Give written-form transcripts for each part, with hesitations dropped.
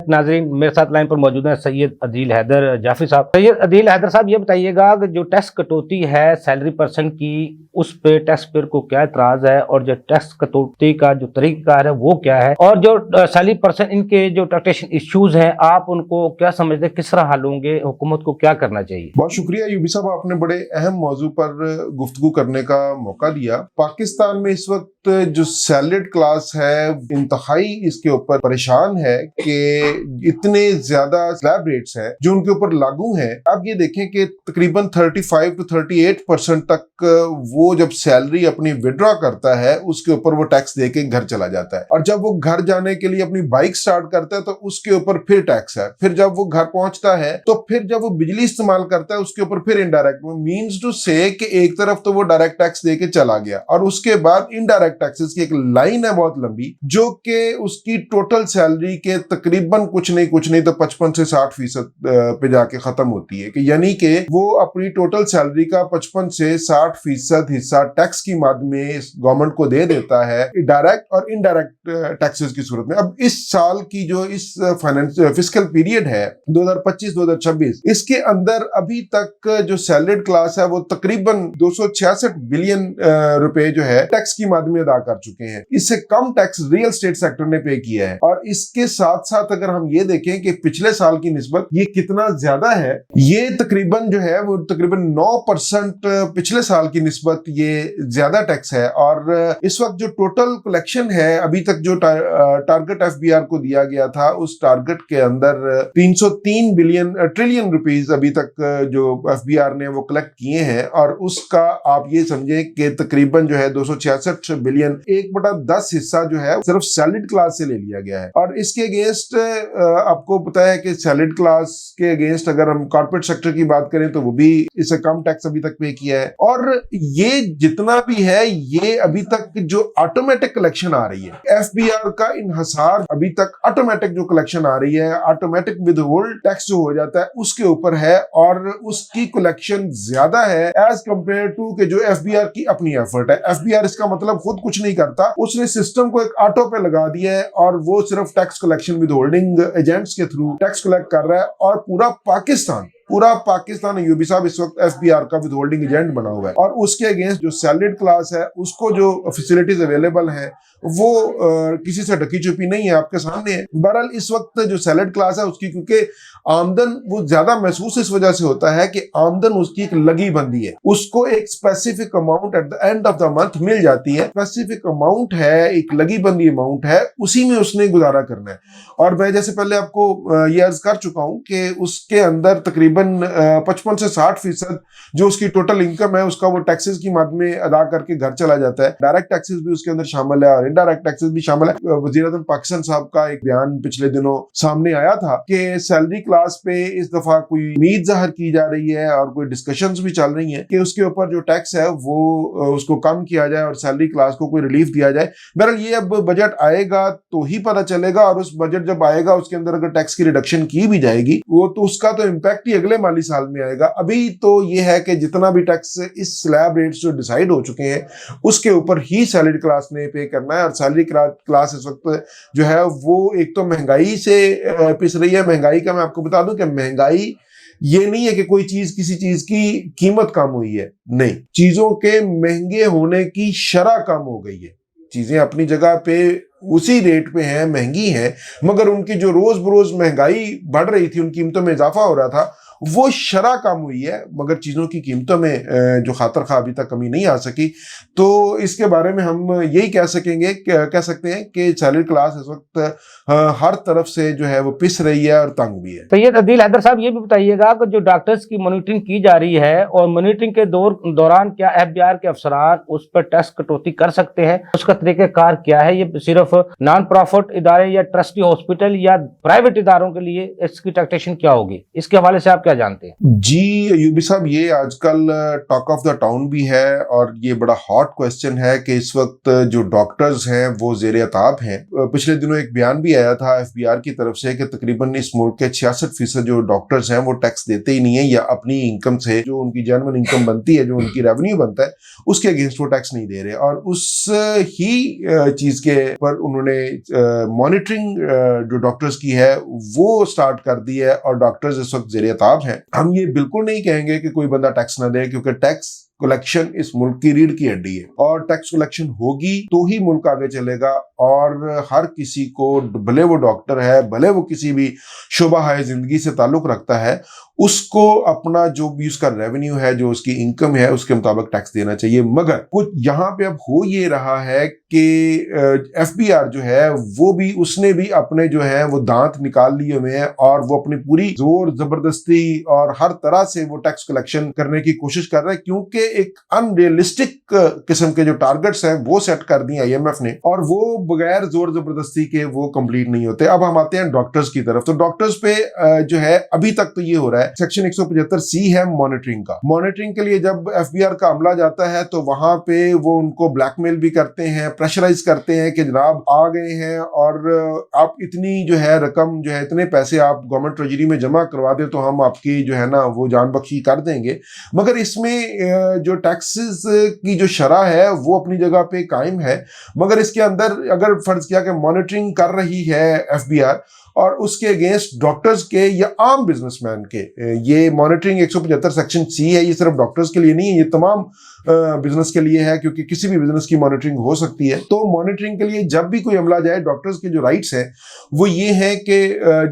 नाजरीन, मेरे साथ लाइन पर मौजूद है सैयद अदील हैदर जाफी साहब। सैयद अदील हैदर साहब, ये बताइएगा कि जो टैक्स कटौती है सैलरी पर्सन की, उस पे टैक्स पेयर को क्या एतराज है, और जो टैक्स कटौती का जो तरीकाकार है वो क्या है, और जो सैलरी पर्सन इनके जो टैक्सेशन इश्यूज हैं आप उनको क्या समझते हैं, किस तरह हल होंगे, हुकूमत को क्या करना चाहिए? बहुत शुक्रिया यूबी साहब, आपने बड़े अहम मौजू पर गुफ्तगू करने का मौका दिया। पाकिस्तान में इस वक्त जो सैलरीड क्लास है इंतहाई इसके ऊपर परेशान है कि इतने ज्यादा स्लैब रेट्स हैं जो उनके ऊपर लागू हैं। आप ये देखें कि तकरीबन 35 to 38% तक वो जब सैलरी अपनी विड्रॉ करता है उसके ऊपर वो टैक्स देके घर चला जाता है, और जब वो घर जाने के लिए अपनी बाइक स्टार्ट करता है तो उसके ऊपर फिर टैक्स है। फिर जब वो घर पहुंचता है तो फिर जब वो बिजली इस्तेमाल करता है उसके ऊपर फिर इनडायरेक्ट, मींस टू से कि एक तरफ तो वो डायरेक्ट टैक्स देके चला गया, और उसके बाद इनडायरेक्ट टैक्सेस की एक लाइन है बहुत लंबी जो कि उसकी टोटल सैलरी के तकरीबन कुछ नहीं तो 55 से 60% पे जाके खत्म होती है। कि यानी कि वो अपनी टोटल सैलरी का 55 से 60% हिस्सा टैक्स की मद में गवर्नमेंट को दे देता है, डायरेक्ट और इनडायरेक्ट टैक्सेस की सूरत में। अब इस साल की जो इस फिस्कल पीरियड है 2025-2026, इसके अंदर अभी तक जो सैलरीड क्लास है वो तकरीबन 266 बिलियन रुपए जो है टैक्स की मद में अदा कर चुके हैं। इससे कम टैक्स रियल स्टेट सेक्टर ने पे किया है, और इसके साथ साथ अगर हम ये देखें कि पिछले साल की निस्बत ये कितना ज्यादा है, ये तकरीबन जो है वो तकरीबन 9% पिछले साल की निस्बत ये ज्यादा टैक्स है। और इस वक्त जो टोटल कलेक्शन है अभी तक जो टारगेट एफबीआर को दिया गया था उस टारगेट के अंदर 303 ट्रिलियन रुपीस अभी तक जो एफबीआर ने वो कलेक्ट किए हैं, और उसका आप ये समझे कि तकरीबन जो है 266 बिलियन 1/10 हिस्सा जो है सिर्फ सैलरीड क्लास से ले लिया गया है। और इसके अगेंस्ट आपको पता है कि सैलरीड क्लास के अगेंस्ट अगर हम कॉर्पोरेट सेक्टर की बात करें तो वो भी इससे कम टैक्स अभी तक पे किया है। और ये जितना भी है ये अभी तक जो ऑटोमेटिक कलेक्शन आ रही है एफबीआर का इन्हसार, अभी तक ऑटोमेटिक जो कलेक्शन आ रही है, ऑटोमेटिक विद होल्ड टैक्स जो हो जाता है उसके ऊपर है, और उसकी कलेक्शन ज्यादा है एज कंपेयर टू के जो एफबीआर की अपनी एफर्ट है। एफबीआर इसका मतलब खुद कुछ नहीं करता, उसने सिस्टम को एक ऑटो पे लगा दिया है और वो सिर्फ tax collection with holding agents के थ्रू टैक्स कलेक्ट कर रहा है। और पूरा पाकिस्तान यूबी साहब इस वक्त एफबीआर का विद होल्डिंग एजेंट बना हुआ है, और उसके अगेंस्ट जो सैलरीड क्लास है उसको जो फैसिलिटीज अवेलेबल है वो किसी से ढकी छुपी नहीं है, आपके सामने है। बहरहाल इस वक्त जो सैलरीड क्लास है उसकी क्योंकि आमदन वो ज्यादा महसूस इस वजह से होता है कि आमदन उसकी एक लगी बंदी है, उसको एक specific amount at the end of the month मिल जाती है, स्पेसिफिक अमाउंट है, एक लगी बंदी अमाउंट है, उसी में उसने गुजारा करना है। और मैं जैसे पहले आपको ये अर्ज कर चुका हूं कि उसके अंदर तकरीबन 55 से 60% जो उसकी टोटल इनकम है उसका वो टैक्सेस की मद में अदा करके घर चला जाता है। डायरेक्ट टैक्सेस भी उसके अंदर शामिल है और इनडायरेक्ट टैक्सेस भी शामिल है। वज़ीर-ए-आज़म पाकिस्तान साहब का एक बयान पिछले दिनों सामने आया था कि सैलरी क्लास पे इस दफा कोई उम्मीद जाहिर की जा रही है और कोई डिस्कशंस भी चल रही हैं कि उसके ऊपर जो टैक्स है वो उसको कम किया जाए और सैलरी क्लास को कोई रिलीफ दिया जाए। बहरहाल ये अब बजट आएगा तो ही पता चलेगा, और उस बजट जब आएगा उसके अंदर अगर टैक्स की रिडक्शन की भी जाएगी वो तो उसका तो इम्पैक्ट ही अगले माली साल में आएगा। अभी तो ये है कि जितना भी टैक्स इस स्लैब रेट्स जो डिसाइड हो चुके हैं उसके ऊपर ही सैलरी क्लास ने पे करना है। और सैलरी क्लास इस वक्त जो है वो एक तो महंगाई से पिस रही है। महंगाई का मैं आपको बता दूं कि महंगाई ये नहीं है कि कोई चीज किसी चीज की कीमत कम हुई है, नहीं, चीजों के महंगे होने की शरह कम हो गई है। चीजें अपनी जगह पे उसी रेट पे हैं, महंगी हैं, मगर उनकी जो रोज बरोज महंगाई बढ़ रही थी, उन कीमतों में इजाफा हो रहा था, वो शरह कम हुई है, मगर चीजों की कीमतों में जो खातर खा अभी तक कमी नहीं आ सकी। तो इसके बारे में हम यही कह सकते हैं कि सैलरी क्लास इस वक्त हर तरफ से जो है वो पिस रही है और तंग भी है। सैयद अदील हैदर साहब, ये भी बताइएगा कि जो डॉक्टर्स की मॉनिटरिंग की जा रही है और मॉनिटरिंग के दौरान क्या एफबीआर के अफसरान उस पर टैक्स कटौती कर सकते हैं, उसका तरीक़ाकार क्या है? ये सिर्फ नॉन प्रॉफिट इदारे या ट्रस्टी हॉस्पिटल या प्राइवेट इदारों के लिए इसकी टैक्सेशन क्या होगी? इसके हवाले से आप क्या जानते हैं? जी यूबी साहब, ये आजकल टॉक ऑफ द टाउन भी है और ये बड़ा हॉट क्वेश्चन है कि इस वक्त जो डॉक्टर्स हैं वो ज़ेर अताब हैं। पिछले दिनों एक बयान भी आया था एफबीआर की तरफ से कि तकरीबन इस मुल्क के 66% जो डॉक्टर्स हैं वो टैक्स देते ही नहीं है, या अपनी इनकम से जो उनकी जेन्युइन इनकम बनती है, जो उनकी रेवेन्यू बनता है, उसके अगेंस्ट वो टैक्स नहीं दे रहे। और उस ही चीज के पर उन्होंने मॉनिटरिंग जो डॉक्टर्स की है वो स्टार्ट कर दी है और डॉक्टर्स इस वक्त ज़ेर अताब हैं। हम ये बिल्कुल नहीं कहेंगे कि कोई बंदा टैक्स ना दे, क्योंकि टैक्स कलेक्शन इस मुल्क की रीढ़ की हड्डी है और टैक्स कलेक्शन होगी तो ही मुल्क आगे चलेगा। और हर किसी को, भले वो डॉक्टर है, भले वो किसी भी शोबा है जिंदगी से ताल्लुक रखता है, उसको अपना जो भी उसका रेवेन्यू है, जो उसकी इनकम है, उसके मुताबिक टैक्स देना चाहिए। मगर कुछ यहाँ पे अब हो ये रहा है कि एफबीआर जो है वो भी, उसने भी अपने जो है वो दांत निकाल लिए हुए हैं और वो अपनी पूरी जोर जबरदस्ती और हर तरह से वो टैक्स कलेक्शन करने की कोशिश कर रहा है, क्योंकि एक अनरियलिस्टिक किस्म के जो टारगेट्स हैं वो सेट कर दिए आईएमएफ ने और वो बगैर जोर जबरदस्ती के वो कंप्लीट नहीं होते। अब हम आते हैं डॉक्टर्स की तरफ। तो डॉक्टर्स पे जो है अभी तक तो ये हो रहा है, सेक्शन 175C है मॉनिटरिंग का। मॉनिटरिंग के लिए जब एफबीआर का अमला जाता है तो वहां पे वो उनको ब्लैकमेल भी करते हैं, प्रेशराइज करते हैं कि जनाब आ गए हैं और आप इतनी जो है रकम जो है, इतने पैसे आप गवर्नमेंट ट्रेजरी में जमा करवा दे तो हम आपकी जो है ना वो जान बख्शी कर देंगे। मगर इसमें जो टैक्सेस की जो शरह है वो अपनी जगह पे कायम है, मगर इसके अंदर अगर फर्ज किया कि मॉनिटरिंग कर रही है एफबीआर और उसके अगेंस्ट डॉक्टर्स के या आम बिजनेसमैन के, ये मॉनिटरिंग 175 सेक्शन C है, ये सिर्फ डॉक्टर्स के लिए नहीं है, ये तमाम बिजनेस के लिए है, क्योंकि किसी भी बिजनेस की मॉनिटरिंग हो सकती है। तो मॉनिटरिंग के लिए जब भी कोई अमला जाए, डॉक्टर्स के जो राइट्स हैं वो ये है कि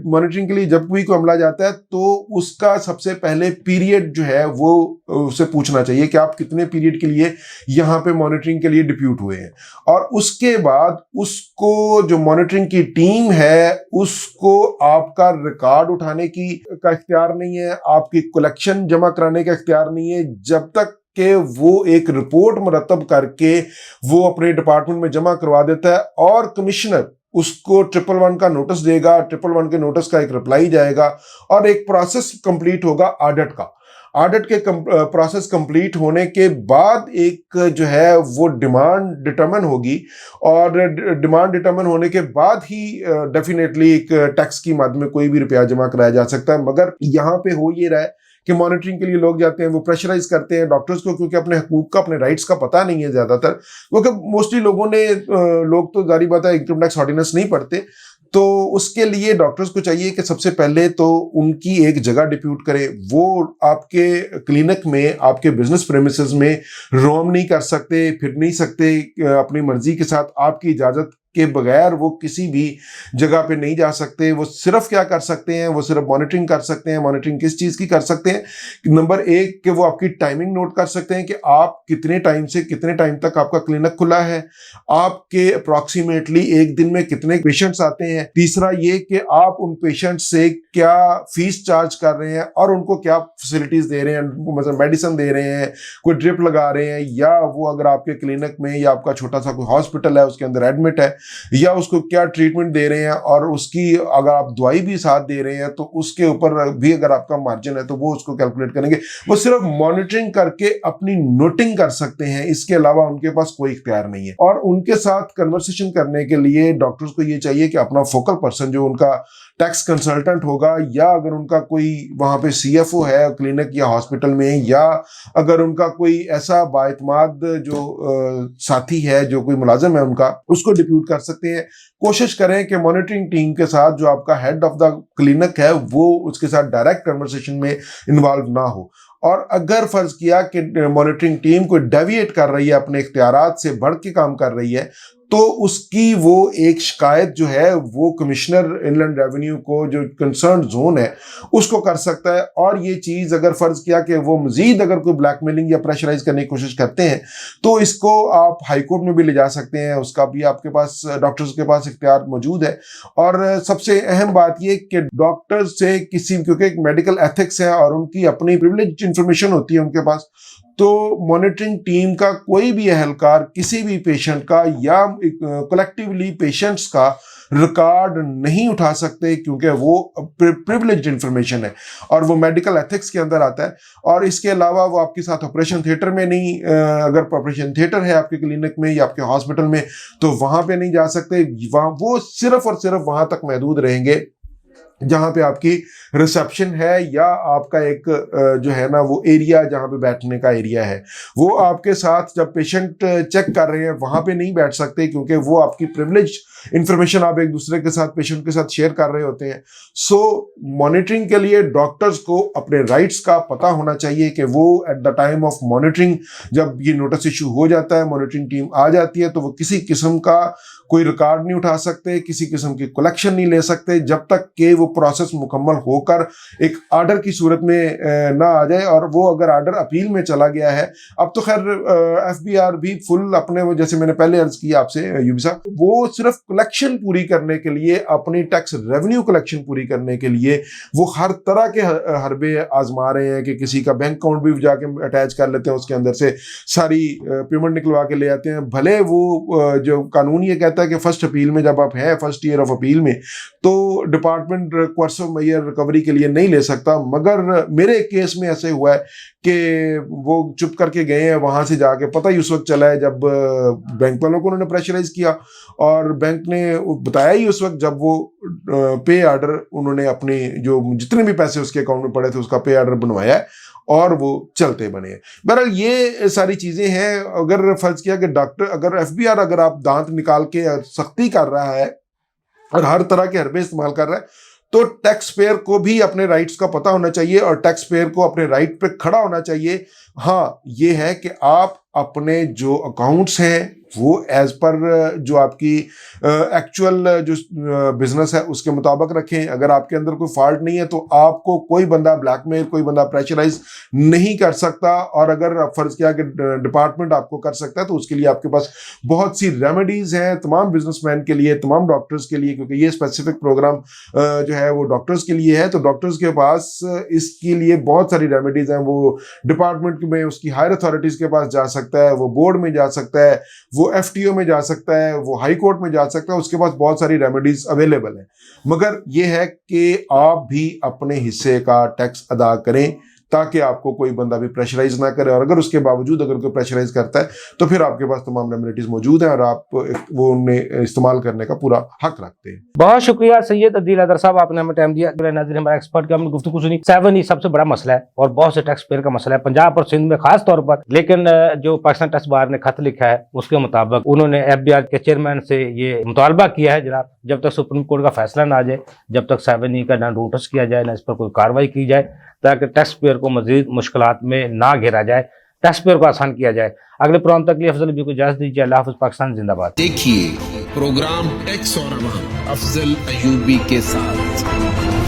मॉनिटरिंग के लिए जब कोई अमला जाता है तो उसका सबसे पहले पीरियड जो है वो उसे पूछना चाहिए कि आप कितने पीरियड के लिए यहाँ पे मॉनिटरिंग के लिए डिप्यूट हुए हैं, और उसके बाद उसको जो मॉनिटरिंग की टीम है उसको आपका रिकॉर्ड उठाने का इख्तियार नहीं है, आपकी कलेक्शन जमा कराने का इख्तियार नहीं है, जब तक कि वो एक रिपोर्ट मुरतब करके वो अपने डिपार्टमेंट में जमा करवा देता है और कमिश्नर उसको 111 का नोटिस देगा, 111 के नोटिस का एक रिप्लाई जाएगा और एक प्रोसेस कंप्लीट होगा ऑडिट का। ऑडिट के प्रोसेस कंप्लीट होने के बाद एक जो है वो डिमांड डिटरमिन होगी और डिमांड डिटरमिन होने के बाद ही डेफिनेटली एक टैक्स की मद में कोई भी रुपया जमा कराया जा सकता है। मगर यहाँ पे हो ये रहा है कि मॉनिटरिंग के लिए लोग जाते हैं, वो प्रेशराइज करते हैं डॉक्टर्स को, क्योंकि अपने हकूक का, अपने राइट्स का पता नहीं है ज्यादातर, क्योंकि मोस्टली लोग तो जारी बात है इनकम टैक्स ऑर्डिनेंस नहीं पढ़ते। तो उसके लिए डॉक्टर्स को चाहिए कि सबसे पहले तो उनकी एक जगह डिप्यूट करें, वो आपके क्लिनिक में, आपके बिजनेस प्रेमिसेस में रोम नहीं कर सकते, फिर नहीं सकते अपनी मर्जी के साथ, आपकी इजाजत के बगैर वो किसी भी जगह पे नहीं जा सकते। वो सिर्फ क्या कर सकते हैं, वो सिर्फ मॉनिटरिंग कर सकते हैं। मॉनिटरिंग किस चीज़ की कर सकते हैं? नंबर एक कि वो आपकी टाइमिंग नोट कर सकते हैं कि आप कितने टाइम से कितने टाइम तक आपका क्लिनिक खुला है, आपके अप्रॉक्सीमेटली एक दिन में कितने पेशेंट्स आते हैं। तीसरा ये कि आप उन पेशेंट्स से क्या फीस चार्ज कर रहे हैं और उनको क्या फैसिलिटीज दे रहे हैं, मतलब मेडिसिन दे रहे हैं, कोई ड्रिप लगा रहे हैं, या वो अगर आपके क्लिनिक में या आपका छोटा सा कोई हॉस्पिटल है उसके अंदर एडमिट है, या उसको क्या ट्रीटमेंट दे रहे हैं, और उसकी अगर आप दवाई भी साथ दे रहे हैं तो उसके ऊपर भी अगर आपका मार्जिन है तो वो उसको कैलकुलेट करेंगे। वो सिर्फ मॉनिटरिंग करके अपनी नोटिंग कर सकते हैं, इसके अलावा उनके पास कोई इख्तियार नहीं है। और उनके साथ कन्वर्सेशन करने के लिए डॉक्टर्स को ये चाहिए कि अपना फोकल पर्सन जो उनका टैक्स कंसल्टेंट होगा, या अगर उनका कोई वहां पे सीएफओ है क्लिनिक या हॉस्पिटल में, या अगर उनका कोई ऐसा बाइतमाद जो साथी है, जो कोई मुलाजिम है उनका, उसको डिप्यूट कर सकते हैं। कोशिश करें कि मॉनिटरिंग टीम के साथ जो आपका हेड ऑफ द क्लिनिक है वो उसके साथ डायरेक्ट कन्वर्सेशन में इन्वॉल्व ना हो। और अगर फर्ज किया कि मॉनिटरिंग टीम को डेविएट कर रही है, अपने इख्तियारात से बढ़ के काम कर रही है, तो उसकी वो एक शिकायत जो है वो कमिश्नर इनलैंड रेवेन्यू को, जो कंसर्न जोन है, उसको कर सकता है। और ये चीज़ अगर फर्ज किया कि वो मजीद अगर कोई ब्लैकमेलिंग या प्रेशराइज करने की कोशिश करते हैं तो इसको आप हाई कोर्ट में भी ले जा सकते हैं, उसका भी आपके पास, डॉक्टर्स के पास इख्तियार मौजूद है। और सबसे अहम बात ये कि डॉक्टर्स से किसी, क्योंकि एक मेडिकल एथिक्स है और उनकी अपनी प्रिविलेज इंफॉर्मेशन होती है उनके पास, तो मॉनिटरिंग टीम का कोई भी एहलकार किसी भी पेशेंट का या कलेक्टिवली पेशेंट्स का रिकॉर्ड नहीं उठा सकते क्योंकि वो प्रिविलेज्ड इंफॉर्मेशन है और वो मेडिकल एथिक्स के अंदर आता है। और इसके अलावा वो आपके साथ ऑपरेशन थिएटर में नहीं, अगर ऑपरेशन थिएटर है आपके क्लिनिक में या आपके हॉस्पिटल में तो वहां पे नहीं जा सकते। वहां वो सिर्फ और सिर्फ वहां तक महदूद रहेंगे जहां पे आपकी रिसेप्शन है या आपका एक जो है ना वो एरिया जहां पे बैठने का एरिया है। वो आपके साथ जब पेशेंट चेक कर रहे हैं वहां पे नहीं बैठ सकते क्योंकि वो आपकी प्रिविलेज्ड इंफॉर्मेशन आप एक दूसरे के साथ, पेशेंट के साथ शेयर कर रहे होते हैं। सो मॉनिटरिंग के लिए डॉक्टर्स को अपने राइट्स का पता होना चाहिए कि वो at the time of monitoring, जब ये नोटिस इशू हो जाता है, मॉनिटरिंग टीम आ जाती है, तो वो किसी किस्म का कोई रिकॉर्ड नहीं उठा सकते, किसी किस्म की कलेक्शन नहीं ले सकते जब तक कि वो प्रोसेस मुकम्मल होकर एक आर्डर की सूरत में ना आ जाए। और वो अगर आर्डर अपील में चला गया है, अब तो खैर एफबीआर भी फुल अपने, वो जैसे मैंने पहले अर्ज किया आपसे यूबी साहब, वो सिर्फ कलेक्शन पूरी करने के लिए, अपनी टैक्स रेवेन्यू कलेक्शन पूरी करने के लिए वो हर तरह के हरबे आजमा रहे हैं कि किसी का बैंक अकाउंट भी जाके अटैच कर लेते हैं, उसके अंदर से सारी पेमेंट निकलवा के ले आते हैं। भले वो जो कानून ये कहता है कि फर्स्ट अपील में जब आप हैं, फर्स्ट ईयर ऑफ अपील में, तो department course of mayor recovery के लिए नहीं ले सकता। मगर मेरे केस में ऐसे हुआ है कि वो चुप करके गए हैं, वहां से जाके पता ही उस वक्त चला है जब बैंक वालों को उन्होंने प्रेशराइज किया और बैंक ने बताया ही उस वक्त जब वो पे आर्डर उन्होंने अपने जो जितने भी पैसे उसके अकाउंट में पड़े थे उसका पे आर्डर बनवाया है और वो चलते बने। बहरहाल ये सारी चीजें हैं। अगर फर्ज किया कि डॉक्टर, अगर एफबीआर अगर आप दांत निकाल के सख्ती कर रहा है और हर तरह के हरबे इस्तेमाल कर रहा है, तो टैक्स पेयर को भी अपने राइट्स का पता होना चाहिए और टैक्स पेयर को अपने राइट पे खड़ा होना चाहिए। हाँ, ये है कि आप अपने जो अकाउंट्स हैं वो एज पर जो आपकी एक्चुअल जो बिजनेस है उसके मुताबिक रखें। अगर आपके अंदर कोई फॉल्ट नहीं है तो आपको कोई बंदा ब्लैकमेल, कोई बंदा प्रेशराइज नहीं कर सकता। और अगर फर्ज किया कि डिपार्टमेंट आपको कर सकता है तो उसके लिए आपके पास बहुत सी रेमेडीज हैं तमाम बिजनेसमैन के लिए, तमाम डॉक्टर्स के लिए, क्योंकि ये स्पेसिफिक प्रोग्राम जो है वो डॉक्टर्स के लिए है। तो डॉक्टर्स के पास इसके लिए बहुत सारी रेमेडीज हैं। वो डिपार्टमेंट में उसकी हायर अथॉरिटीज के पास जा सकता है, वो बोर्ड में जा सकता है, वो एफटीओ में जा सकता है, वो हाई कोर्ट में जा सकता है, उसके पास बहुत सारी रेमेडीज अवेलेबल है। मगर ये है कि आप भी अपने हिस्से का टैक्स अदा करें ताकि आपको कोई बंदा भी प्रेशराइज ना करे। और अगर उसके बावजूद अगर कोई प्रेशराइज करता है तो फिर आपके पास तमाम रेमेडीज मौजूद हैं और आप वो उन्हें इस्तेमाल करने का पूरा हक रखते हैं। बहुत शुक्रिया सैयद अदील हैदर साहब, आपने हमें टाइम दिया। नाज़रीन, हमारा एक्सपर्ट की हमने गुफ्तगू सुनी। 7E सबसे बड़ा मसला है और बहुत से टैक्स पेयर का मसला है पंजाब और सिंध में खास तौर पर। लेकिन जो पाकिस्तान टैक्स बार ने खत लिखा है उसके मुताबिक उन्होंने एफबीआर के चेयरमैन से ये मुतालबा किया है, जनाब जब तक सुप्रीम कोर्ट का फैसला ना आ जाए, जब तक 7E का ना नोटिस किया जाए, ना इस पर कोई कार्रवाई की जाए, ताकि टैक्स पेयर को मजीद मुश्किलात में ना घेरा जाए, टैक्स पेयर को आसान किया जाए। अगले प्रोग्राम तक लिए अफजल भी को इजाजत दीजिए। अल्लाह हाफ़िज़। पाकिस्तान जिंदाबाद। देखिए प्रोग्राम टैक्स और अफजल अयूबी के साथ।